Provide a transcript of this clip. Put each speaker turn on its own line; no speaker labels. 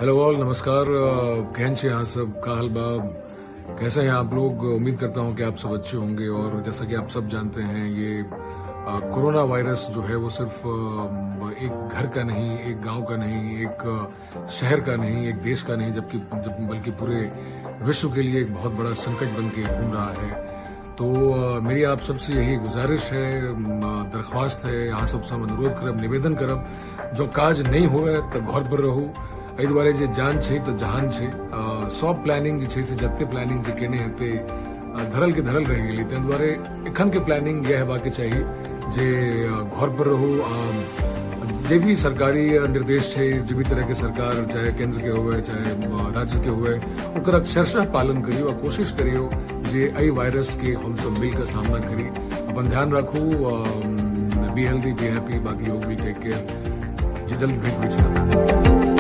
Hello all, नमस्कार। कहन छे यहाँ सब का हाल बा, कैसे हैं आप लोग? उम्मीद करता हूँ कि आप सब अच्छे होंगे। और जैसा कि आप सब जानते हैं, ये कोरोना वायरस जो है वो सिर्फ एक घर का नहीं, एक गांव का नहीं, एक शहर का नहीं, एक देश का नहीं, बल्कि पूरे विश्व के लिए एक बहुत बड़ा संकट बन के घूम रहा है। तो मेरी आप सबसे यही गुजारिश है, दरख्वास्त है, यहाँ सबसे हम अनुरोध करब, निवेदन करब, जो काज नहीं हुए तो घर पर रहू। एहि दुआरे जे जान छै तो जहान छै। सब प्लानिंग जे छै से जते प्लानिंग जे केने हेते धरल के धरल रह गेली। ताहि दुआरे एखन के प्लानिंग यह हेबाक चाहिए जे घर पर रहू। जे भी सरकारी निर्देश छै, जे भी तरह के सरकार, चाहे केंद्र के हुए चाहे राज्य के हुए, ओकर अक्षरशः पालन करियो और कोशिश करियो जे एहि वायरस के हम सब मिलकर सामना करी। अपन ध्यान रखू, बी हेल्दी, बी हैप्पी। बाकी टेक केयर। जल्द भेंट होई छै।